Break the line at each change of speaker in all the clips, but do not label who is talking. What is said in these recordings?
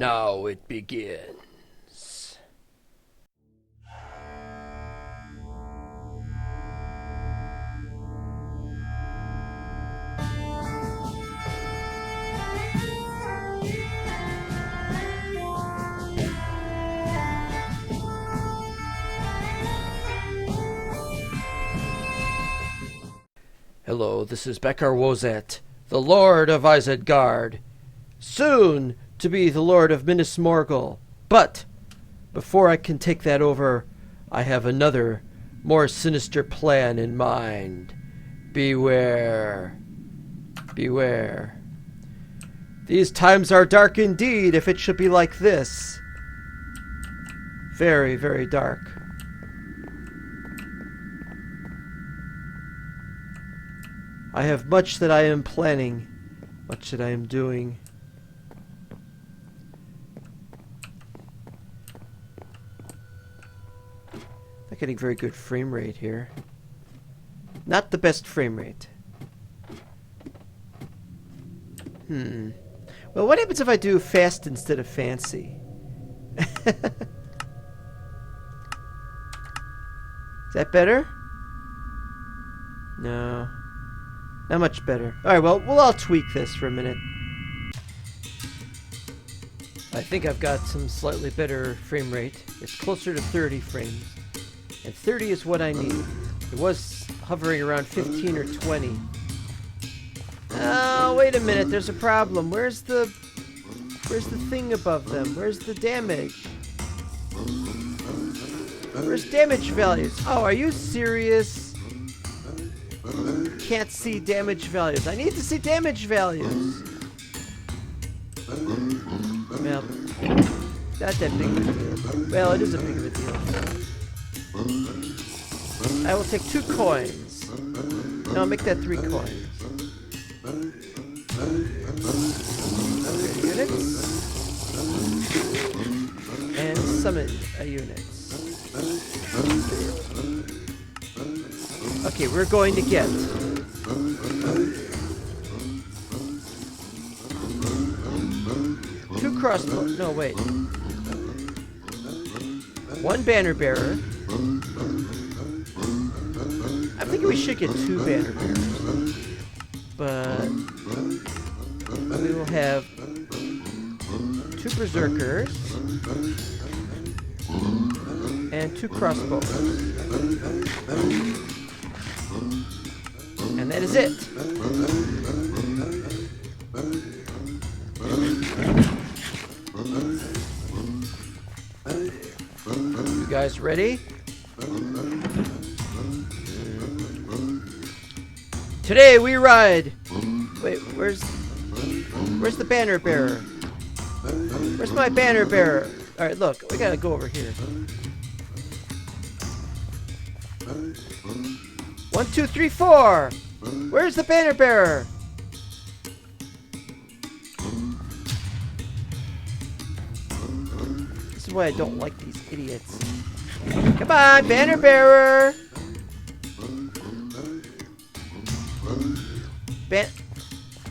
Now it begins. Hello, this is Bekkar Wozet, the Lord of Isengard, soon to be the Lord of Minas Morgul. But before I can take that over, I have another, more sinister plan in mind. Beware. Beware. These times are dark indeed, if it should be like this. Very, very dark. I have much that I am planning, much that I am doing. Not getting very good frame rate here. Not the best frame rate. Well, what happens if I do fast instead of fancy? Is that better? No. Not much better. Alright, well, we'll all tweak this for a minute. I think I've got some slightly better frame rate. It's closer to 30 frames. And 30 is what I need. It was hovering around 15 or 20. Oh, wait a minute. There's a problem. Where's the thing above them? Where's the damage? Where's damage values? Oh, are you serious? Can't see damage values. I need to see damage values. Well, not that big of a deal. Well, it is a big of a deal. I will take 2 coins. No, I'll make that 3 coins. Units. And summon a unit. Okay, we're going to get 2 crossbows. No, wait. 1 banner bearer. I'm thinking we should get 2 banner bearers. But we will have 2 berserkers and 2 crossbows. And that is it. You guys ready? Today we ride. Wait, where's the banner bearer? Where's my banner bearer? All right, look, we gotta go over here. 1, 2, 3, 4. Where's the banner bearer? This is why I don't like these idiots. Come on, banner bearer.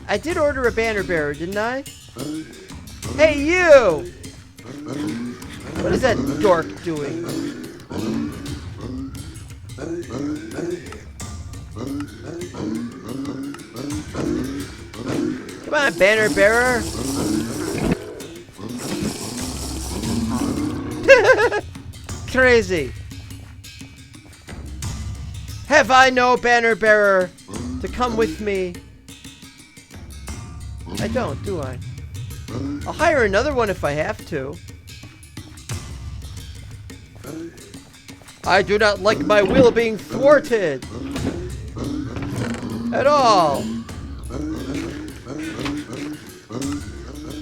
I did order a banner bearer, didn't I? Hey, you! What is that dork doing? Come on, banner bearer! Crazy! Have I no banner bearer to come with me? I don't, do I? I'll hire another one if I have to. I do not like my will being thwarted at all.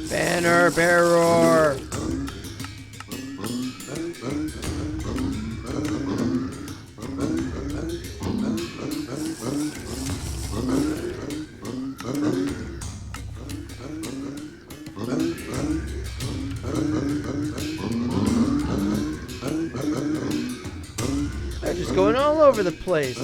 Banner bearer. They're just going all over the place.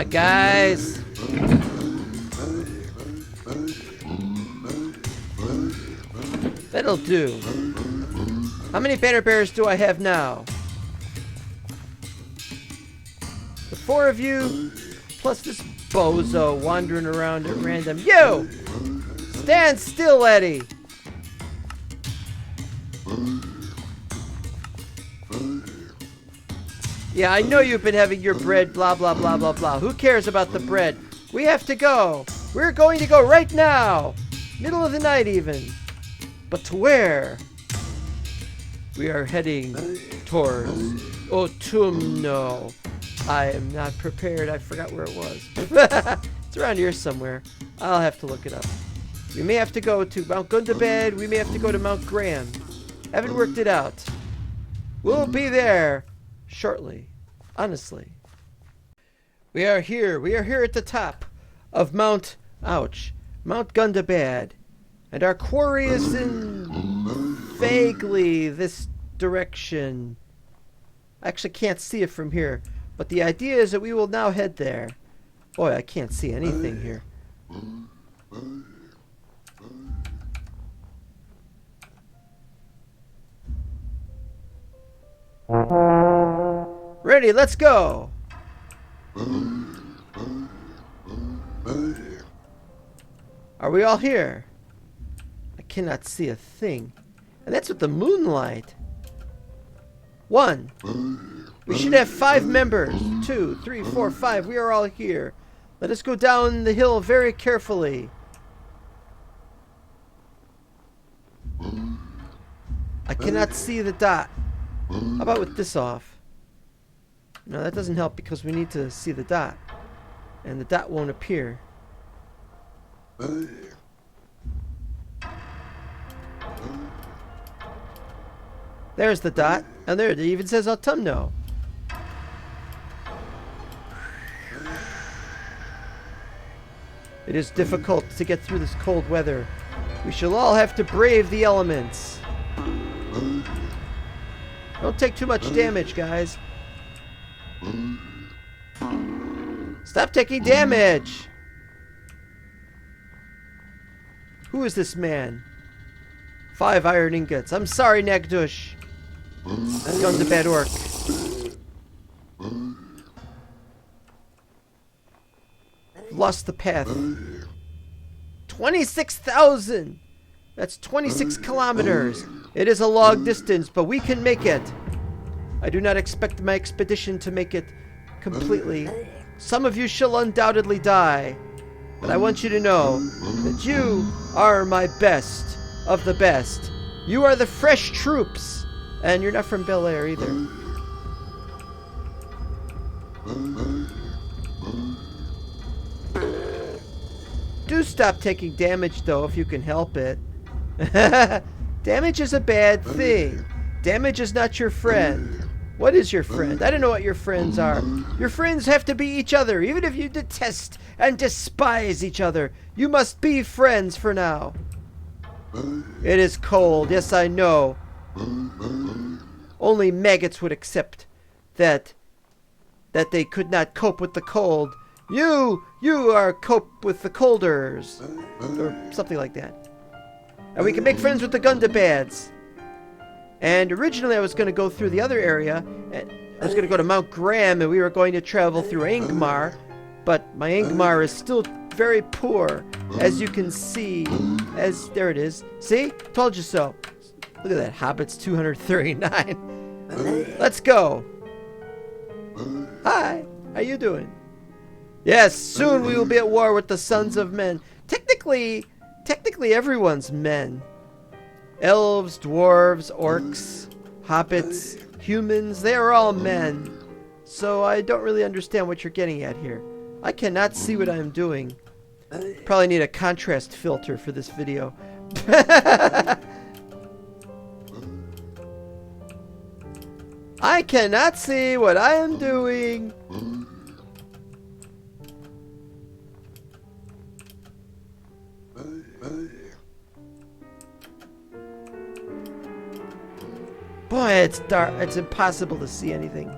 on, guys. That'll do. How many banner bearers do I have now? The 4 of you, plus this bozo wandering around at random. You! Stand still, Eddie! Yeah, I know you've been having your bread, blah, blah, blah, blah, blah. Who cares about the bread? We have to go. We're going to go right now. Middle of the night, even. But to where? We are heading towards Autumno. I am not prepared. I forgot where it was. It's around here somewhere. I'll have to look it up. We may have to go to Mount Gundabad. We may have to go to Mount Graham. Haven't worked it out. We'll be there shortly. Honestly. We are here. We are here at the top of Mount Gundabad. And our quarry is in vaguely this direction. I actually can't see it from here. But the idea is that we will now head there. Boy, I can't see anything here. Ready, let's go! Are we all here? I cannot see a thing. And that's with the moonlight. 1. We should have 5 members. 2, 3, 4, 5. We are all here. Let us go down the hill very carefully. I cannot see the dot. How about with this off? No, that doesn't help because we need to see the dot. And the dot won't appear. There's the dot. And there it even says Autumno. It is difficult to get through this cold weather. We shall all have to brave the elements. Don't take too much damage, guys. Stop taking damage! Who is this man? 5 iron ingots. I'm sorry, Nagdush. Guns a bad orc. Lost the path. 26,000! That's 26 kilometers. It is a long distance, but we can make it. I do not expect my expedition to make it completely. Some of you shall undoubtedly die. But I want you to know that you are my best of the best. You are the fresh troops. And you're not from Bel Air either. Do stop taking damage, though, if you can help it. Damage is a bad thing. Damage is not your friend. What is your friend? I don't know what your friends are. Your friends have to be each other. Even if you detest and despise each other, you must be friends for now. It is cold. Yes, I know. Only maggots would accept that they could not cope with the cold. You are cope with the colders. Or something like that. And we can make friends with the Gundabads. And originally I was going to go through the other area. And I was going to go to Mount Graham and we were going to travel through Angmar. But my Angmar is still very poor. As you can see. There it is. See? Told you so. Look at that. Hobbit's 239. Let's go. Hi. How you doing? Yes, soon we will be at war with the sons of men. Technically everyone's men. Elves, dwarves, orcs, hobbits, humans, they are all men. So I don't really understand what you're getting at here. I cannot see what I'm doing. Probably need a contrast filter for this video. I cannot see what I am doing. Boy, it's dark. It's impossible to see anything.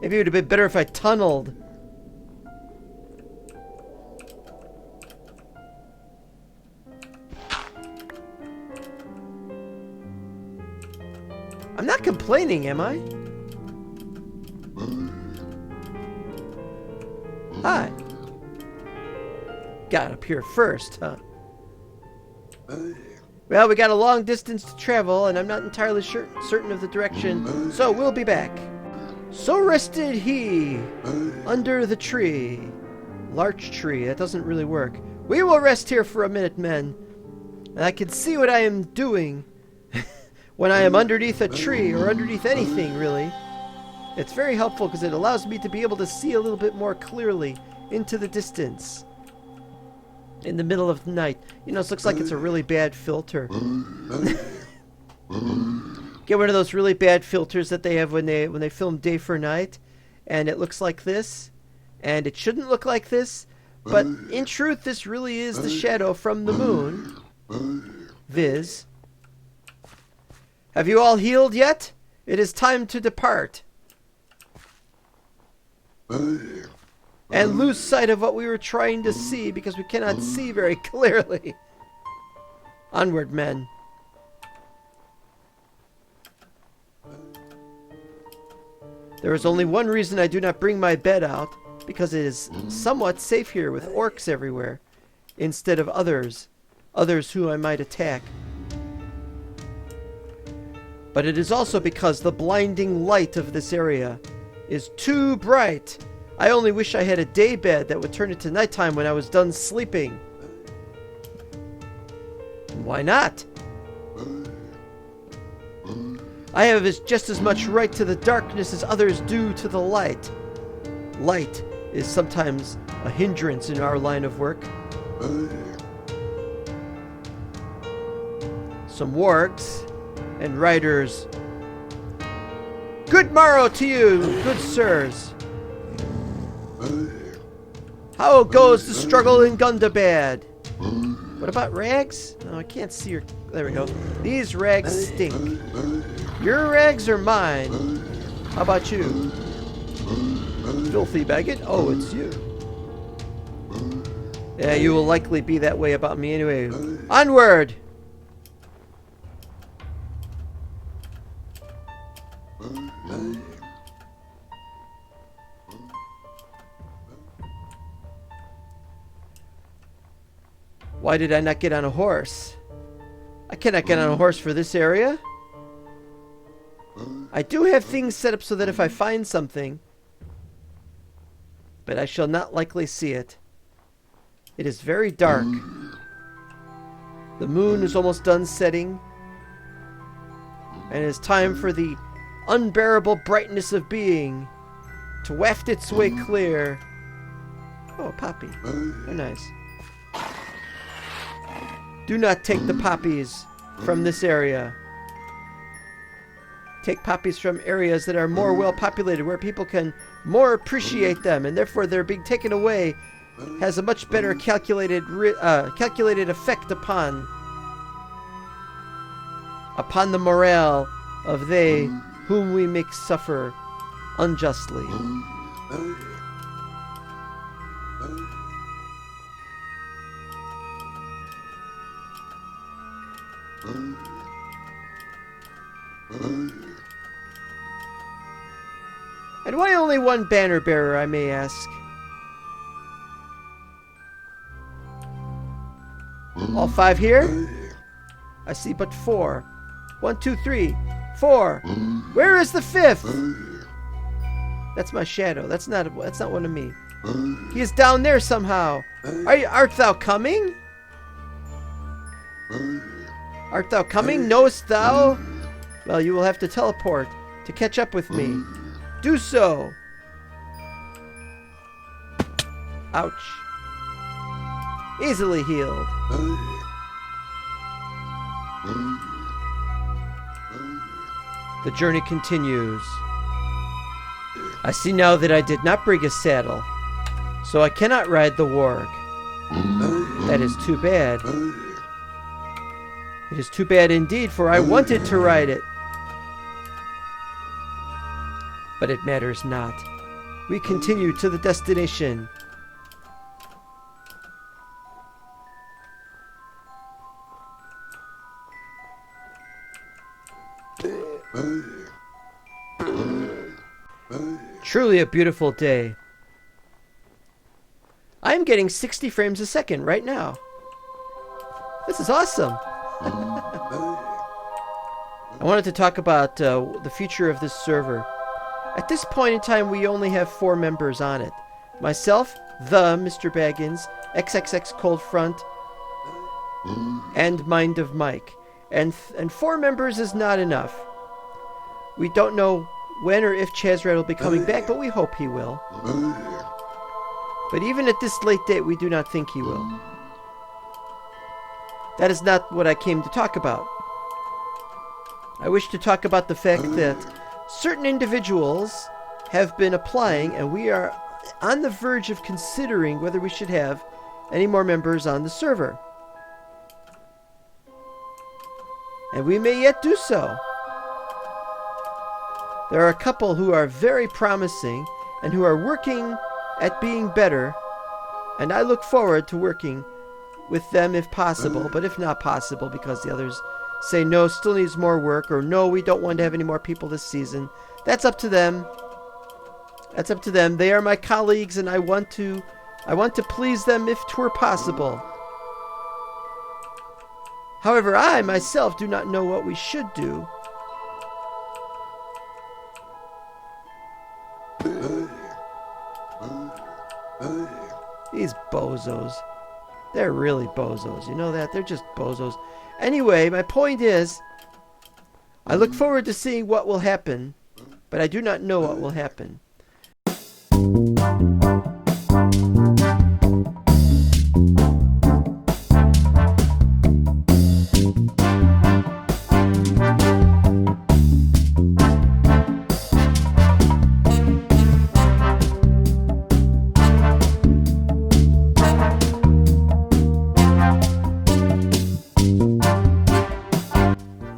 Maybe it would have been better if I tunneled. I'm not complaining, am I? Hi. Got up here first, huh? Well, we got a long distance to travel, and I'm not entirely certain of the direction, so we'll be back. So rested he under the tree. Larch tree, that doesn't really work. We will rest here for a minute, men. And I can see what I am doing when I am underneath a tree, or underneath anything, really. It's very helpful because it allows me to be able to see a little bit more clearly into the distance. In the middle of the night. You know, this looks like it's a really bad filter. Get one of those really bad filters that they have when they film day for night, and it looks like this, and it shouldn't look like this, but in truth, this really is the shadow from the moon. Viz. Have you all healed yet? It is time to depart. And lose sight of what we were trying to see because we cannot see very clearly. Onward, men. There is only one reason I do not bring my bed out, because it is somewhat safe here with orcs everywhere, instead of others who I might attack. But it is also because the blinding light of this area is too bright. I only wish I had a day bed that would turn into nighttime when I was done sleeping. Why not? I have just as much right to the darkness as others do to the light. Light is sometimes a hindrance in our line of work. Some wargs and riders. Good morrow to you, good sirs. How goes the struggle in Gundabad? What about rags? Oh, I can't see your... There we go. These rags stink. Your rags are mine. How about you? Filthy maggot? Oh, it's you. Yeah, you will likely be that way about me anyway. Onward! Why did I not get on a horse? I cannot get on a horse for this area. I do have things set up so that if I find something, but I shall not likely see it. It is very dark. The moon is almost done setting, and it is time for the unbearable brightness of being to waft its way clear. Oh, a poppy. They're nice. Do not take the poppies from this area. Take poppies from areas that are more well populated, where people can more appreciate them, and therefore they're being taken away has a much better calculated effect upon the morale of they whom we make suffer unjustly. And why only one banner bearer, I may ask? All 5 here? I see but 4. 1, 2, 3, 4. Where is the 5th? That's my shadow. That's not one of me. He is down there somehow. Art thou coming? Art thou coming? Knowest thou? Well, you will have to teleport to catch up with me. Do so. Ouch. Easily healed. The journey continues. I see now that I did not bring a saddle, so I cannot ride the warg. That is too bad. It is too bad indeed, for I wanted to ride it. But it matters not. We continue to the destination. Truly a beautiful day. I'm getting 60 frames a second right now. This is awesome. I wanted to talk about the future of this server. At this point in time, we only have 4 members on it. Myself, the Mr. Baggins, XXX Cold Front, and Mind of Mike. And 4 members is not enough. We don't know when or if Chazrad will be coming back, but we hope he will. But even at this late date, we do not think he will. That is not what I came to talk about. I wish to talk about the fact that certain individuals have been applying, and we are on the verge of considering whether we should have any more members on the server. And we may yet do so. There are a couple who are very promising and who are working at being better, and I look forward to working with them if possible, but if not possible because the others say no, still needs more work, or no, we don't want to have any more people this season. That's up to them. That's up to them. They are my colleagues, and I want to please them if 'twere possible. However, I myself do not know what we should do. These bozos. They're really bozos. You know that? They're just bozos. Anyway, my point is, I look forward to seeing what will happen, but I do not know what will happen.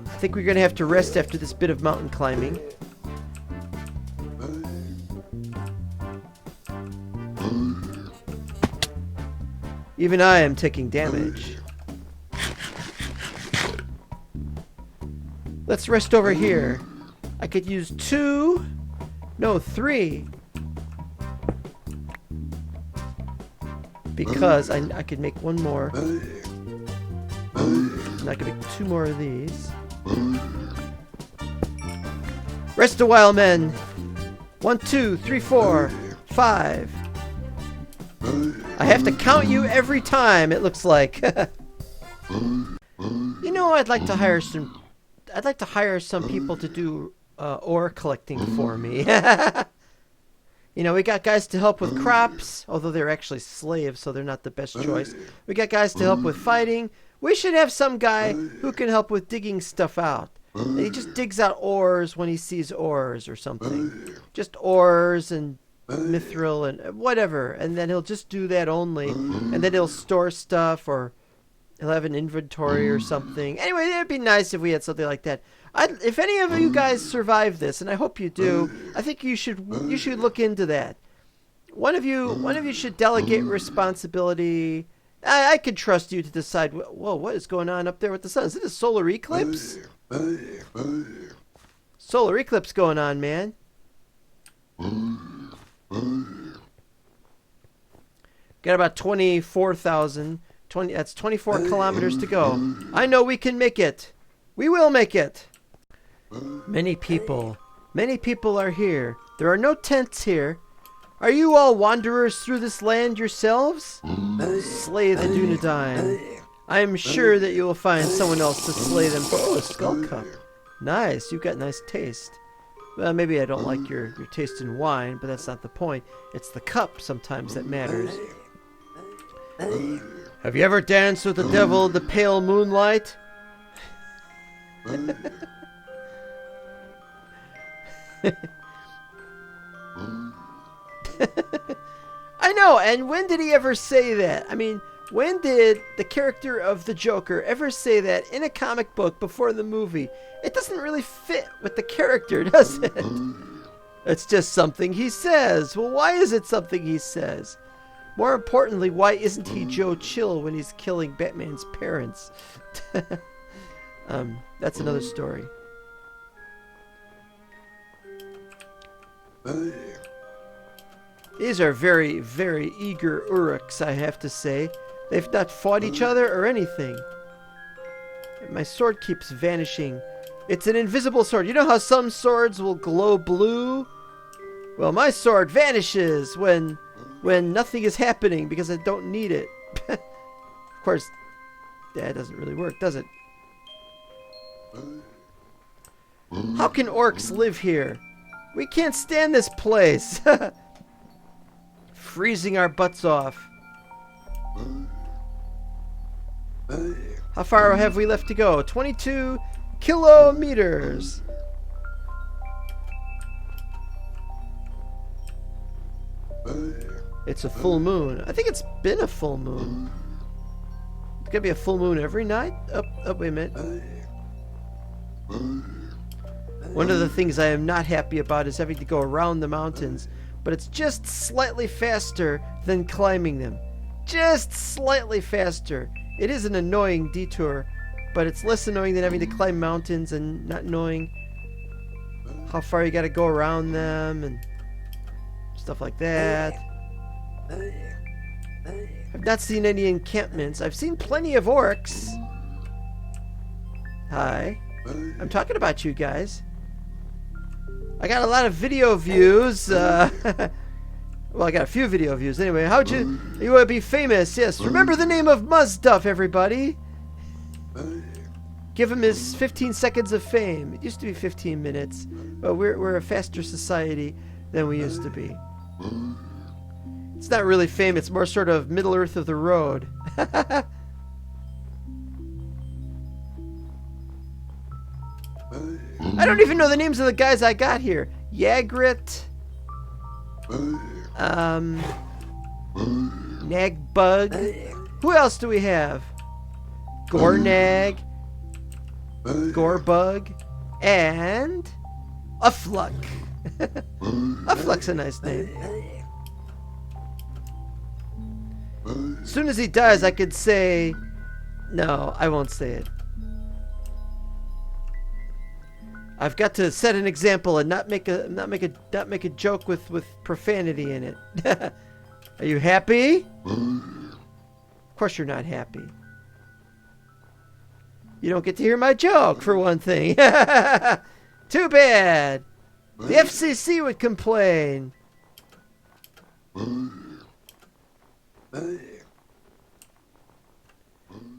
I think we're going to have to rest after this bit of mountain climbing. Even I am taking damage. Let's rest over here. I could use 2, no 3. Because I could make 1 more. And I could make 2 more of these. Rest a while, men. 1, 2, 3, 4, 5. I have to count you every time, it looks like. You know, I'd like to hire some people to do ore collecting for me. You know, we got guys to help with crops, although they're actually slaves, so they're not the best choice. We got guys to help with fighting. We should have some guy who can help with digging stuff out. And he just digs out ores when he sees ores or something. Just ores and mithril and whatever. And then he'll just do that only. And then he'll store stuff, or he'll have an inventory or something. Anyway, it'd be nice if we had something like that. If any of you guys survive this, and I hope you do, I think you should look into that. One of you should delegate responsibility. I could trust you to decide. Whoa, what is going on up there with the sun? Is it a solar eclipse? Solar eclipse going on, man. Got about 24,000. That's 24 kilometers to go. I know we can make it. We will make it. Many people are here. There are no tents here. Are you all wanderers through this land yourselves? Slay the Dunedain. I am sure that you will find someone else to slay them. Oh, a skull cup. Nice, you've got nice taste. Well, maybe I don't like your taste in wine, but that's not the point. It's the cup sometimes that matters. Have you ever danced with the devil in the pale moonlight? I know, and when did he ever say that? I mean, when did the character of the Joker ever say that in a comic book before the movie? It doesn't really fit with the character, does it? It's just something he says. Well, why is it something he says? More importantly, why isn't he Joe Chill when he's killing Batman's parents? That's another story. These are very, very eager Uruks, I have to say. They've not fought each other or anything. My sword keeps vanishing. It's an invisible sword. You know how some swords will glow blue? Well, my sword vanishes when nothing is happening because I don't need it. Of course, that doesn't really work, does it? How can orcs live here? We can't stand this place. Freezing our butts off. How far have we left to go? 22 kilometers. It's a full moon. I think it's been a full moon. It's gonna be a full moon every night? Oh, wait a minute. One of the things I am not happy about is having to go around the mountains, but it's just slightly faster than climbing them. Just slightly faster. It is an annoying detour, but it's less annoying than having to climb mountains and not knowing how far you gotta go around them and stuff like that. I've not seen any encampments. I've seen plenty of orcs. Hi. I'm talking about you guys. I got a lot of video views. Well, I got a few video views. Anyway, you want to be famous? Yes. Remember the name of Muzduff, everybody. Give him his 15 seconds of fame. It used to be 15 minutes, but we're a faster society than we used to be. It's not really fame. It's more sort of Middle Earth of the road. I don't even know the names of the guys I got here. Yagrit. Nagbug. Who else do we have? Gornag. Gorbug. And Ufluck. Ufluck's a nice name. As soon as he dies, I could say... No, I won't say it. I've got to set an example and not make a joke with profanity in it. Are you happy? Of course you're not happy. You don't get to hear my joke, for one thing. Too bad. The FCC would complain.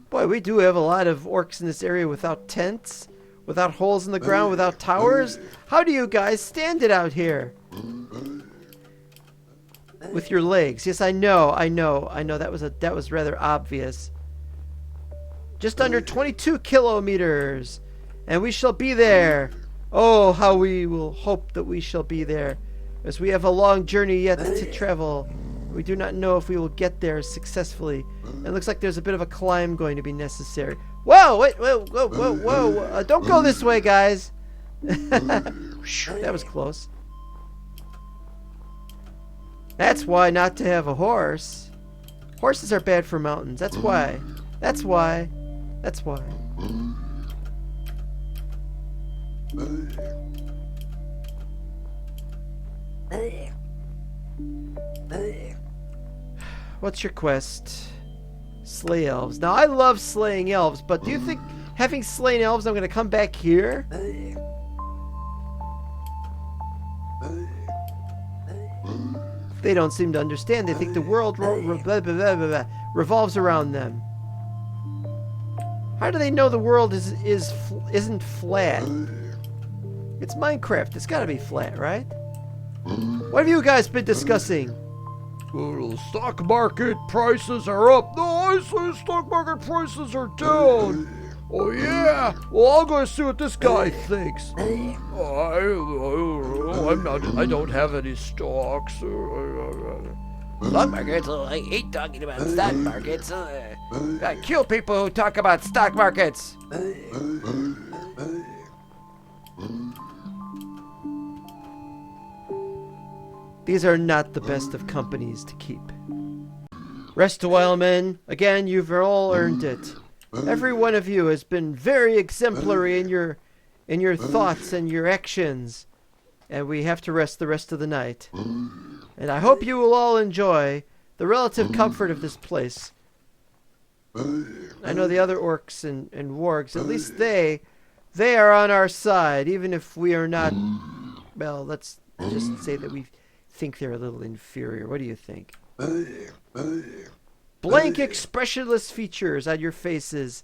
Boy, we do have a lot of orcs in this area without tents, without holes in the ground, without towers. How do you guys stand it out here? With your legs. Yes, I know. That was rather obvious. Just under 22 kilometers. And we shall be there. Oh, how we will hope that we shall be there. As we have a long journey yet to travel. We do not know if we will get there successfully. It looks like there's a bit of a climb going to be necessary. Whoa, wait, whoa. Don't go this way, guys. That was close. That's why not to have a horse. Horses are bad for mountains. That's why. What's your quest? Slay elves. Now, I love slaying elves, but do you think having slain elves, I'm going to come back here? They don't seem to understand. They think the world revolves around them. How do they know the world isn't flat? It's Minecraft. It's got to be flat, right? What have you guys been discussing?
The stock market prices are up. No, I say stock market prices are down. Oh yeah. Well, I'll go see what this guy thinks. I don't have any stocks.
Stock markets? I hate talking about stock markets. I kill people who talk about stock markets.
These are not the best of companies to keep. Rest a while, men. Again, you've all earned it. Every one of you has been very exemplary in your thoughts and your actions. And we have to rest the rest of the night. And I hope you will all enjoy the relative comfort of this place. I know the other orcs and wargs, at least they are on our side, even if we are not, well, let's just say that we think they're a little inferior. What do you think? Blank expressionless features on your faces.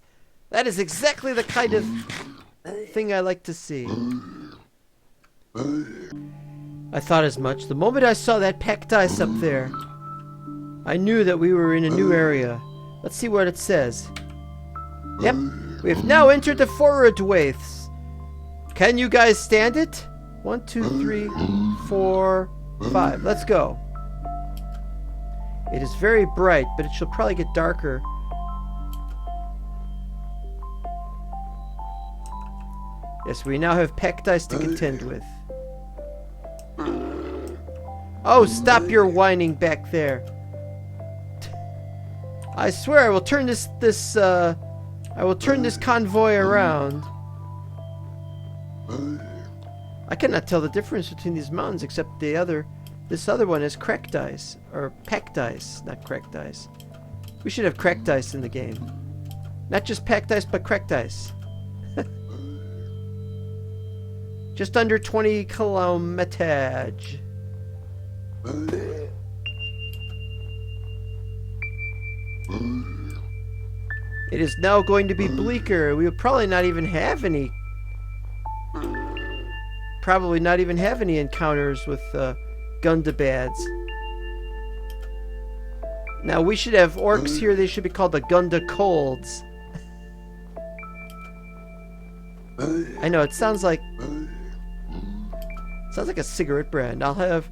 That is exactly the kind of thing I like to see. I thought as much. The moment I saw that packed ice up there, I knew that we were in a new area. Let's see what it says. Yep, we have now entered the forward waves. Can you guys stand it? 1, 2, 3, 4, 5. Let's go. It is very bright, but it shall probably get darker. Yes, we now have packed ice to contend with. Oh, stop your whining back there. I swear I will turn this convoy around. I cannot tell the difference between these mountains except this other one is cracked ice. Or packed ice, not cracked ice. We should have cracked ice in the game. Not just packed ice, but cracked ice. Just under 20 kilometage. It is now going to be bleaker. We will probably not even have any encounters with Gundabads. Now we should have orcs here. They should be called the Gunda Colds. I know it sounds like a cigarette brand. I'll have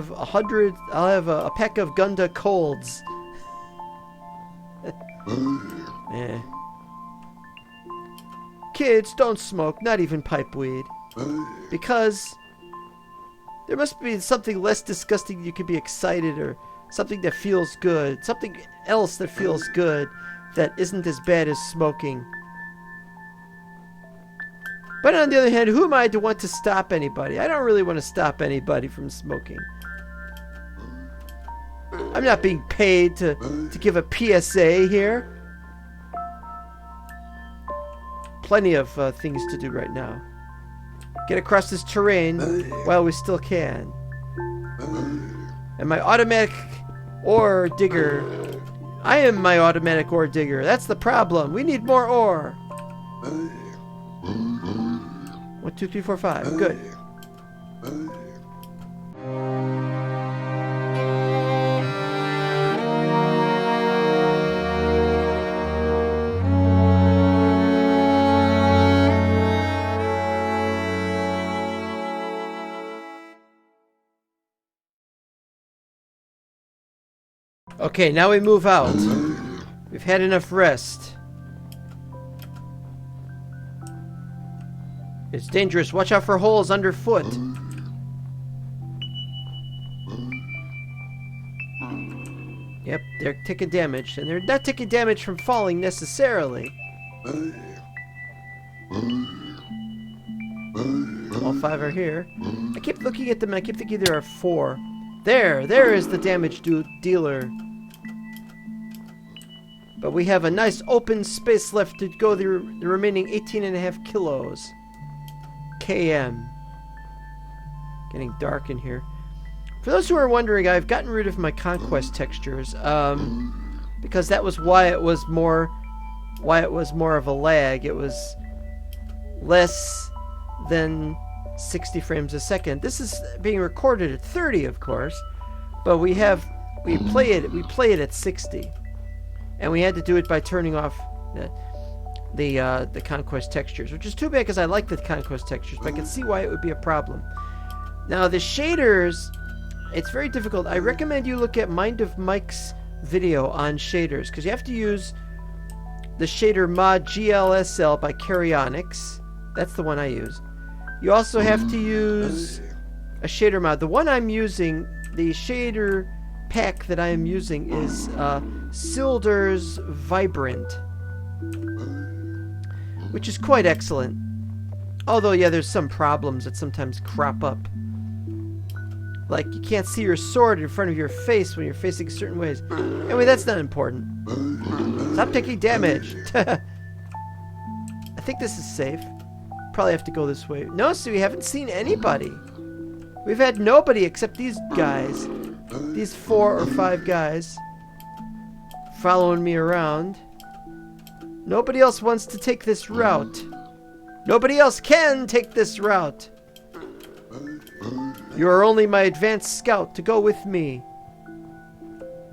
a pack of Gunda Colds. Yeah. Kids, don't smoke, not even pipe weed. Because there must be something less disgusting you can be excited, or something that feels good. Something else that feels good that isn't as bad as smoking. But on the other hand, who am I to want to stop anybody? I don't really want to stop anybody from smoking. I'm not being paid to give a PSA here. Plenty of things to do right now. Get across this terrain while we still can. And my automatic ore digger. I am my automatic ore digger. That's the problem. We need more ore. 1, 2, 3, 4, 5. Good. Okay, now we move out. We've had enough rest. It's dangerous. Watch out for holes underfoot. Yep, they're taking damage. And they're not taking damage from falling necessarily. All 5 are here. I keep looking at them and I keep thinking there are 4. There is the damage dealer. But we have a nice open space left to go the remaining 18.5 kilos. KM. Getting dark in here. For those who are wondering, I've gotten rid of my conquest textures, because that was why it was more of a lag. It was less than 60 frames a second. This is being recorded at 30, of course, but we play it at 60, and we had to do it by turning off the conquest textures, which is too bad because I like the conquest textures, but I can see why it would be a problem. Now the shaders, it's very difficult. I recommend you look at Mind of Mike's video on shaders, because you have to use the shader mod GLSL by Karyonics. That's the one I use. You also have to use a shader mod. The one I'm using, the shader pack that I am using is Silder's Vibrant, which is quite excellent. Although, yeah, there's some problems that sometimes crop up. Like, you can't see your sword in front of your face when you're facing certain ways. Anyway, that's not important. Stop taking damage. I think this is safe. Probably have to go this way. No, so we haven't seen anybody. We've had nobody except these guys. These 4 or 5 guys following me around. Nobody else wants to take this route. Nobody else can take this route. You are only my advanced scout to go with me.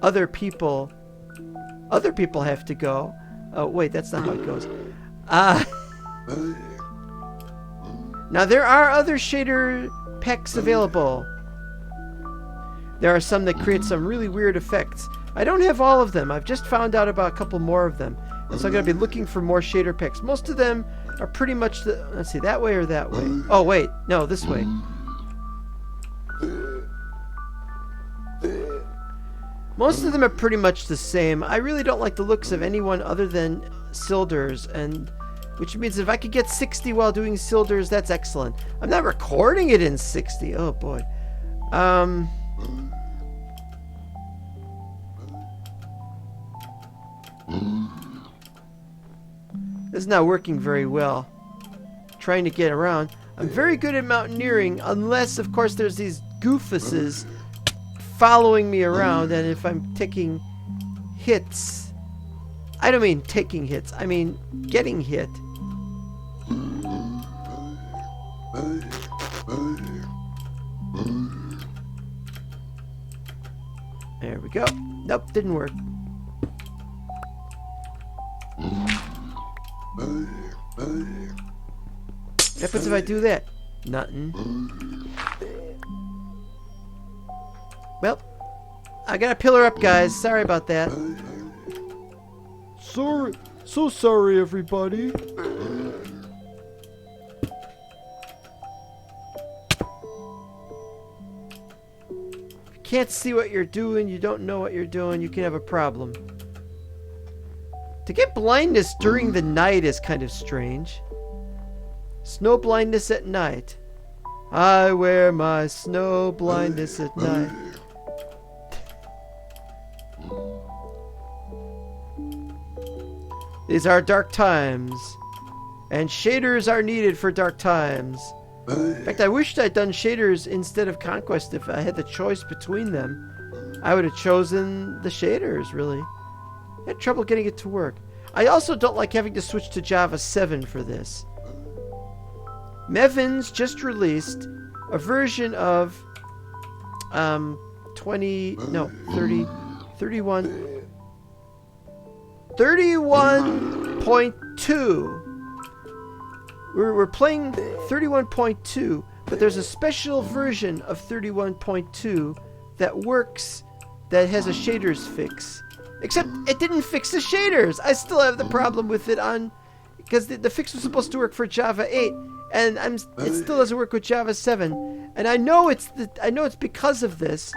Other people have to go. Oh, wait, that's not how it goes. Now, there are other shader packs available. There are some that create some really weird effects. I don't have all of them. I've just found out about a couple more of them. And so I'm going to be looking for more shader packs. Most of them are pretty much the... Let's see, that way or that way? Oh, wait. No, this way. Most of them are pretty much the same. I really don't like the looks of anyone other than Silder's, and which means if I could get 60 while doing Silder's, that's excellent. I'm not recording it in 60. Oh boy. This is not working very well. Trying to get around. I'm very good at mountaineering, unless, of course, there's these goofuses following me around, and if I'm taking hits... I don't mean taking hits, I mean getting hit. There we go. Nope, didn't work. What happens if I do that? Nothing. Well, I gotta pillar up, guys. Sorry about that.
So sorry, everybody.
If you can't see what you're doing, you don't know what you're doing, you can have a problem. To get blindness during the night is kind of strange. Snow blindness at night. I wear my snow blindness at night. These are dark times, and shaders are needed for dark times. In fact, I wished I'd done shaders instead of Conquest. If I had the choice between them, I would have chosen the shaders, really. I had trouble getting it to work. I also don't like having to switch to Java 7 for this. Mevins just released a version of 31.2. We're playing 31.2, but there's a special version of 31.2 that works, that has a shaders fix. Except it didn't fix the shaders. I still have the problem with it on, because the fix was supposed to work for Java 8, and it still doesn't work with Java 7. And I know it's because of this.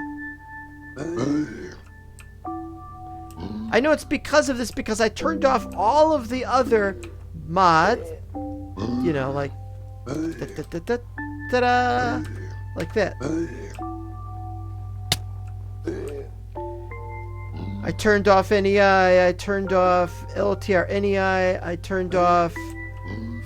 I know it's because of this, because I turned off all of the other mods, you know, like ta-da, like that. I turned off NEI, I turned off LotR NEI, I turned off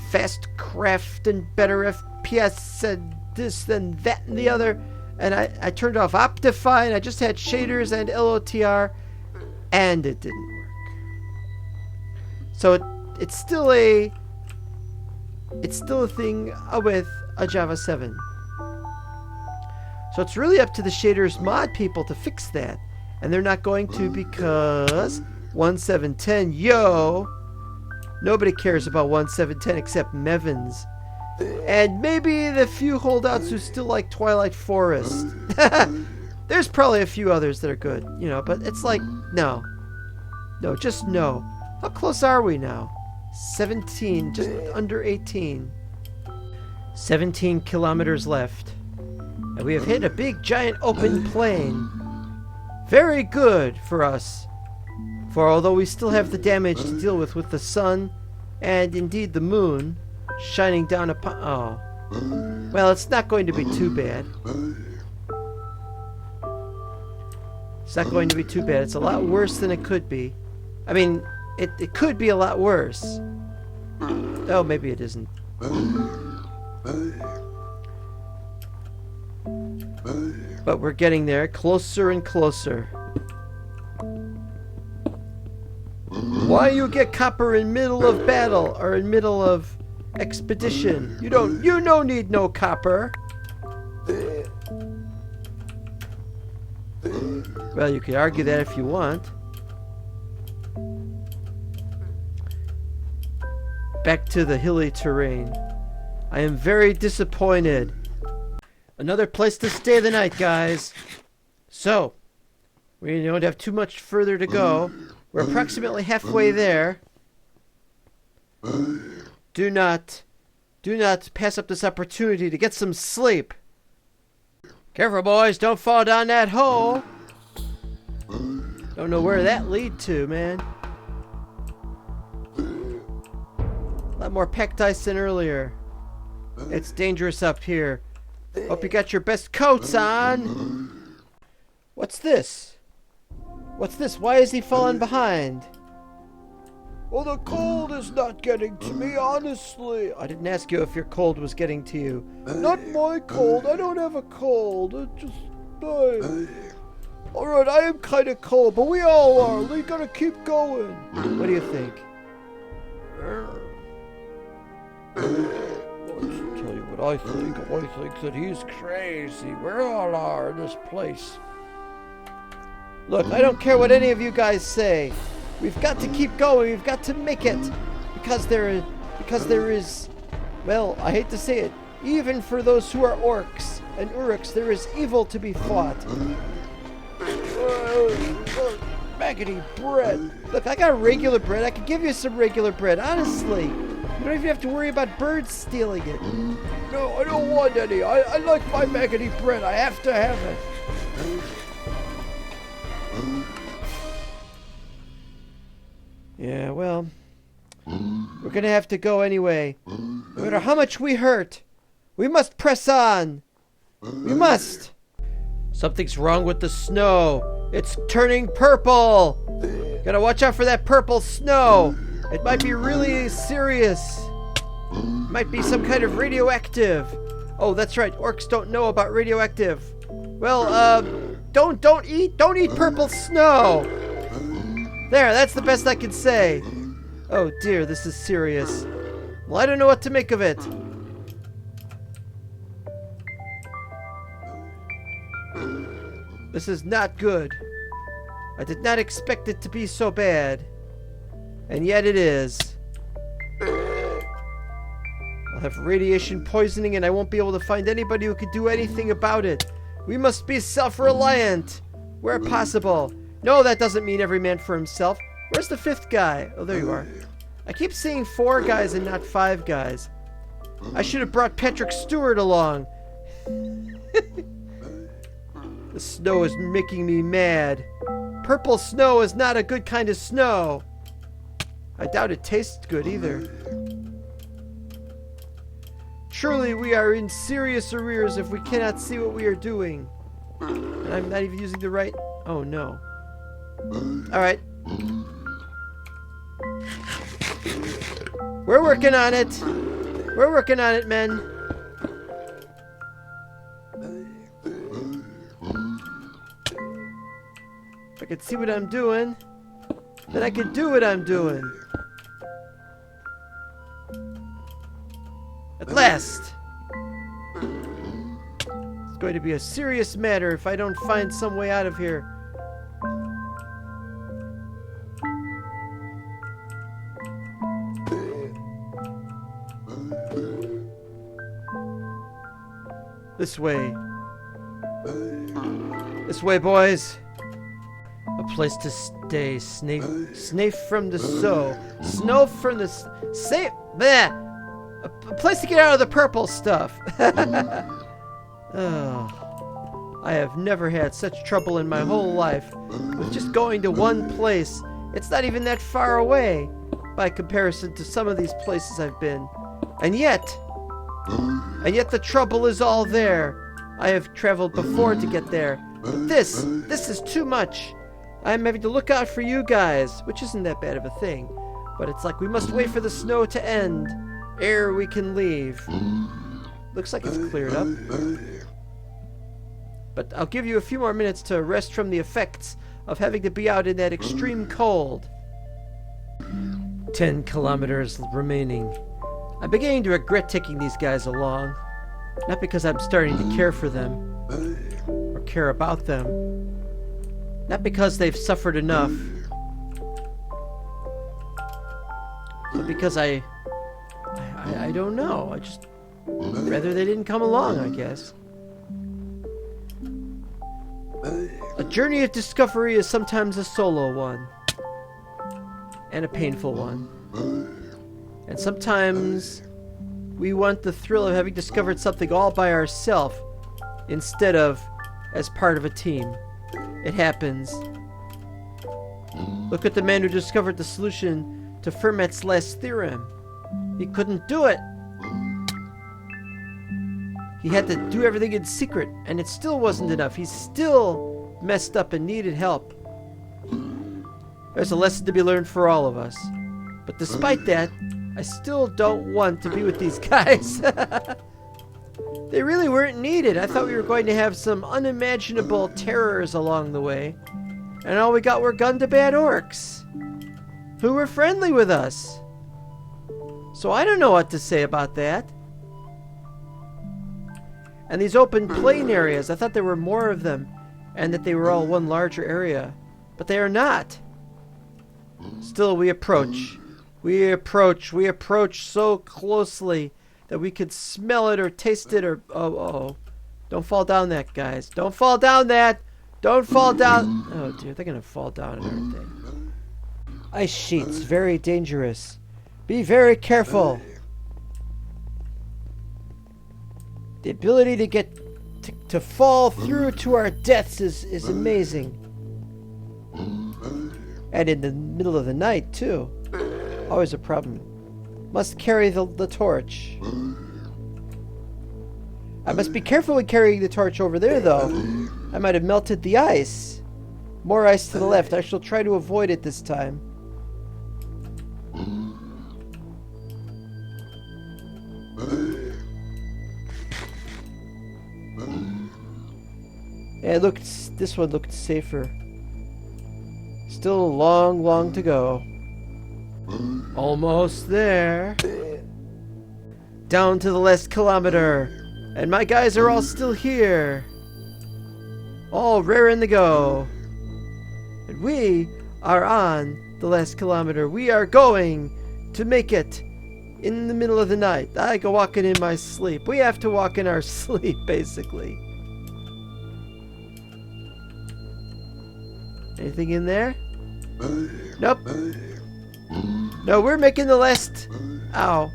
fast craft and better FPS and this and that and the other, and I turned off Optify, and I just had shaders and LotR, and it didn't work. So it's still a thing with a Java 7. So it's really up to the shaders mod people to fix that. And they're not going to, because 1.7.10, yo, nobody cares about 1.7.10 except Mevins. And maybe the few holdouts who still like Twilight Forest. There's probably a few others that are good, you know, but it's like, no. No, just no. How close are we now? 17, just under 18. 17 kilometers left. And we have hit a big, giant, open plain. Very good for us. For although we still have the damage to deal with the sun, and indeed the moon, shining down upon... Oh. Well, it's not going to be too bad. It's not going to be too bad. It's a lot worse than it could be. I mean, it could be a lot worse. Oh, maybe it isn't. But we're getting there, closer and closer. Why you get copper in middle of battle or in middle of expedition? You don't need no copper. Well, you could argue that if you want. Back to the hilly terrain. I am very disappointed. Another place to stay the night, guys. So, we don't have too much further to go. We're approximately halfway there. Do not pass up this opportunity to get some sleep. Careful, boys, don't fall down that hole. Don't know where that lead to, man. A lot more packed ice than earlier. It's dangerous up here. Hope you got your best coats on. What's this? What's this? Why is he falling behind?
Well, the cold is not getting to me, honestly.
I didn't ask you if your cold was getting to you.
Not my cold. I don't have a cold. It just... Alright, I am kind of cold, but we all are. We gotta keep going.
What do you think?
Let's tell you what I think. I think that he's crazy. We all are in this place.
Look, I don't care what any of you guys say. We've got to keep going. We've got to make it. Because there is, well, I hate to say it, even for those who are orcs and uruks, there is evil to be fought.
Maggoty bread.
Look, I got regular bread. I could give you some regular bread, honestly. You don't even have to worry about birds stealing it.
No, I don't want any. I like my maggoty bread. I have to have it.
Yeah, well, we're gonna have to go anyway. No matter how much we hurt, we must press on. We must. Something's wrong with the snow. It's turning purple. Gotta watch out for that purple snow. It might be really serious. Might be some kind of radioactive. Oh, that's right. Orcs don't know about radioactive. Well, don't eat purple snow. There, that's the best I can say. Oh dear, this is serious. Well, I don't know what to make of it. This is not good. I did not expect it to be so bad. And yet it is. I'll have radiation poisoning and I won't be able to find anybody who could do anything about it. We must be self-reliant where possible. No, that doesn't mean every man for himself. Where's the fifth guy? Oh, there you are. I keep seeing 4 guys and not 5 guys. I should have brought Patrick Stewart along. The snow is making me mad. Purple snow is not a good kind of snow. I doubt it tastes good either. Truly, we are in serious arrears if we cannot see what we are doing. And I'm not even using the right... Oh, no. Alright. We're working on it. We're working on it, men. If I could see what I'm doing, then I could do what I'm doing. At last! It's going to be a serious matter if I don't find some way out of here. This way. This way, boys. A place to stay. Snafe from the sow. Snow from the... Safe... Bleh! A place to get out of the purple stuff. Oh. I have never had such trouble in my whole life with just going to one place. It's not even that far away by comparison to some of these places I've been. And yet the trouble is all there. I have traveled before to get there. But this is too much. I'm having to look out for you guys, which isn't that bad of a thing. But it's like we must wait for the snow to end ere we can leave. Looks like it's cleared up. But I'll give you a few more minutes to rest from the effects of having to be out in that extreme cold. 10 kilometers remaining. I'm beginning to regret taking these guys along. Not because I'm starting to care for them or care about them. Not because they've suffered enough. But because I don't know. I just rather they didn't come along, I guess. A journey of discovery is sometimes a solo one. And a painful one. And sometimes we want the thrill of having discovered something all by ourselves instead of as part of a team. It happens. Look at the man who discovered the solution to Fermat's last theorem. He couldn't do it. He had to do everything in secret, and it still wasn't enough. He still messed up and needed help. There's a lesson to be learned for all of us. But despite that, I still don't want to be with these guys. They really weren't needed. I thought we were going to have some unimaginable terrors along the way. And all we got were gun-to-bad orcs. Who were friendly with us. So I don't know what to say about that. And these open plain areas, I thought there were more of them. And that they were all one larger area. But they are not. Still, we approach. We approach so closely that we could smell it or taste it or... Oh. Don't fall down that, guys. Don't fall down that! Don't fall down... Oh, dear. They're going to fall down and everything. Ice sheets. Very dangerous. Be very careful. The ability to get... To fall through to our deaths is amazing. And in the middle of the night, too. Always a problem. Must carry the torch. I must be careful with carrying the torch over there, though. I might have melted the ice. More ice to the left. I shall try to avoid it this time. Yeah, this one looked safer. Still a long to go. Almost there. Down to the last kilometer. And my guys are all still here. All raring to go. And we are on the last kilometer. We are going to make it in the middle of the night. I go walking in my sleep. We have to walk in our sleep, basically. Anything in there? Nope. No, we're making the last... Ow.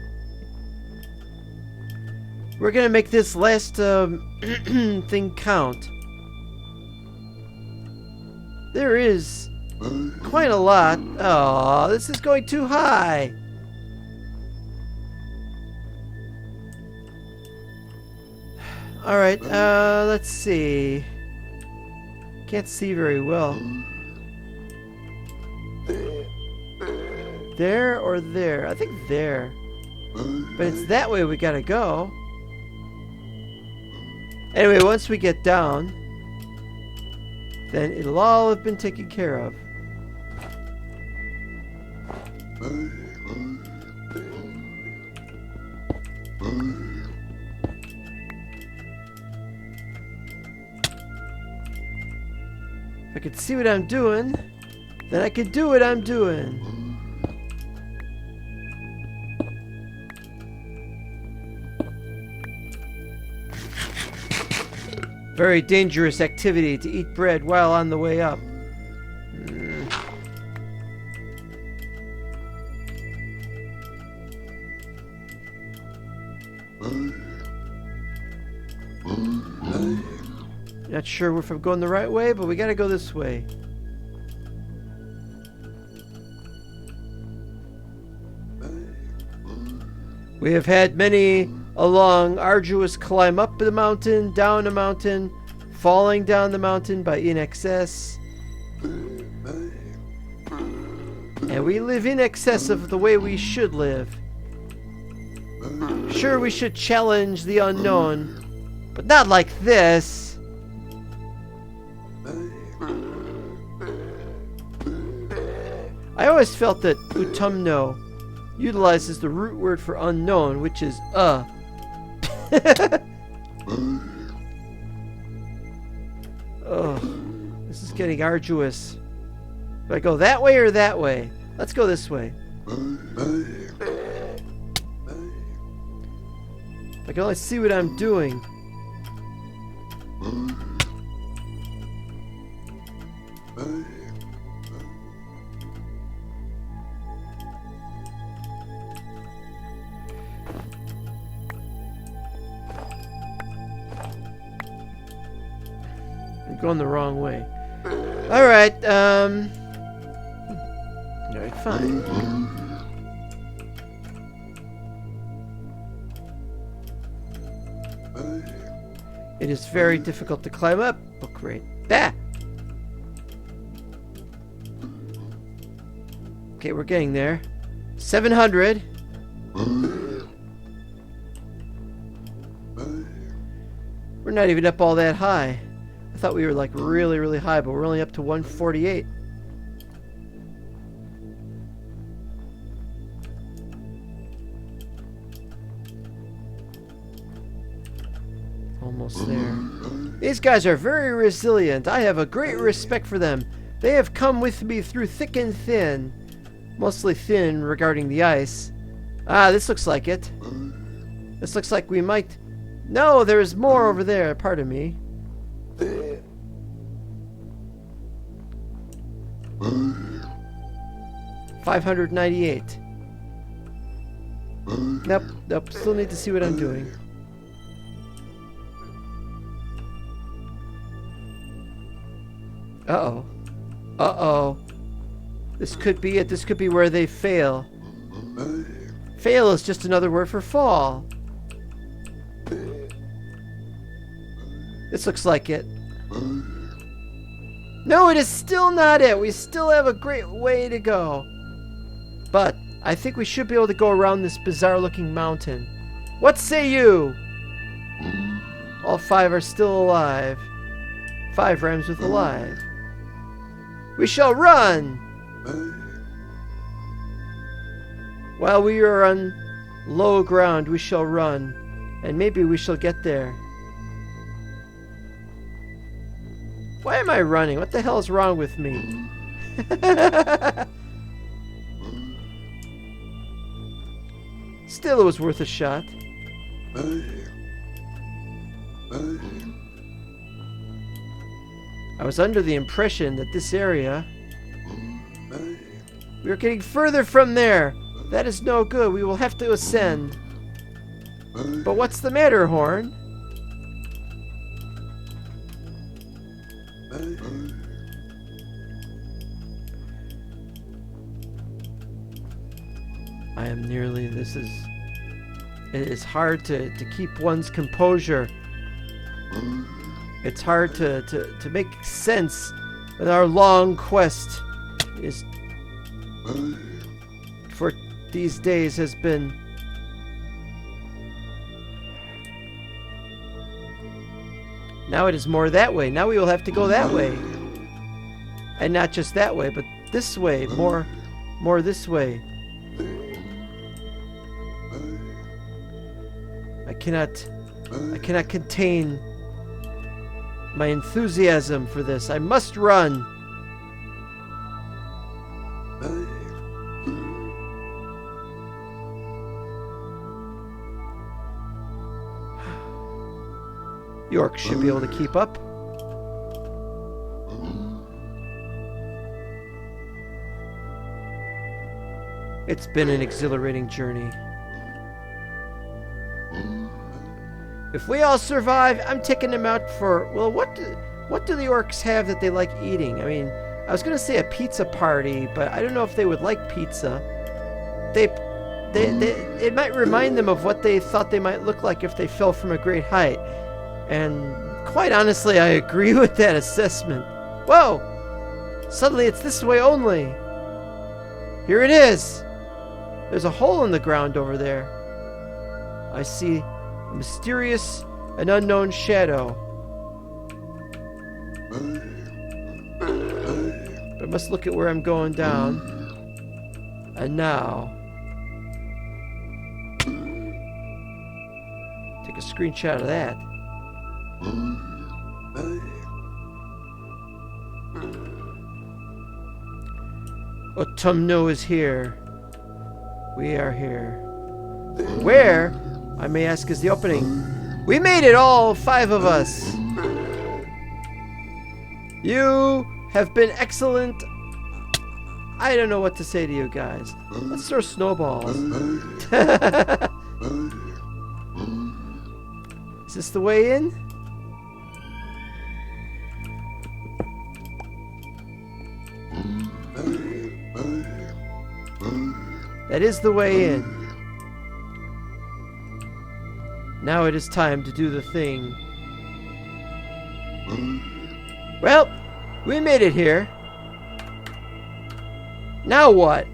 We're gonna make this last thing count. There is quite a lot. Oh, this is going too high. Alright, let's see. Can't see very well. There or there? I think there. But it's that way we gotta go. Anyway, once we get down, then it'll all have been taken care of. If I could see what I'm doing, then I could do what I'm doing. Very dangerous activity to eat bread while on the way up. Not sure if I'm going the right way, but we gotta go this way. We have had many a long, arduous climb up the mountain, down the mountain, falling down the mountain by in excess. And we live in excess of the way we should live. Sure, we should challenge the unknown, but not like this. I always felt that autumno utilizes the root word for unknown, which is Oh, this is getting arduous. Do I go that way or that way? Let's go this way. I can only see what I'm doing. I'm going the wrong way. Alright, alright, fine. It is very difficult to climb up. Oh, great. Ah! Okay, we're getting there. 700. We're not even up all that high. I thought we were like really, really high, but we're only up to 148. Almost there. These guys are very resilient. I have a great respect for them. They have come with me through thick and thin. Mostly thin regarding the ice. Ah, this looks like it. This looks like we might... No, there's more over there. Pardon me. $598. Nope. Still need to see what I'm doing. Uh-oh. This could be it. This could be where they fail. Fail is just another word for fall. This looks like it. No, it is still not it. We still have a great way to go. But I think we should be able to go around this bizarre-looking mountain. What say you? All 5 are still alive. 5 rhymes with alive. We shall run! While we are on low ground, we shall run. And maybe we shall get there. Why am I running? What the hell is wrong with me? Still, it was worth a shot. I was under the impression that this area... We are getting further from there. That is no good. We will have to ascend. But what's the matter, Horn? I am nearly... This is... It is hard to keep one's composure. It's hard to make sense that our long quest is... for these days has been... Now it is more that way. Now we will have to go that way. And not just that way, but this way. More this way. I cannot contain my enthusiasm for this. I must run. York should be able to keep up. It's been an exhilarating journey. If we all survive, I'm taking them out for, well, what do the orcs have that they like eating? I mean, I was going to say a pizza party, but I don't know if they would like pizza. It might remind them of what they thought they might look like if they fell from a great height. And quite honestly, I agree with that assessment. Whoa! Suddenly it's this way only. Here it is. There's a hole in the ground over there. I see a mysterious and unknown shadow. I must look at where I'm going down. And now, take a screenshot of that. Autumno is here. We are here. Where, I may ask, is the opening? We made it, all 5 of us. You have been excellent. I don't know what to say to you guys. Let's throw snowballs. Is this the way in? That is the way in. Now it is time to do the thing. Well, we made it here. Now what?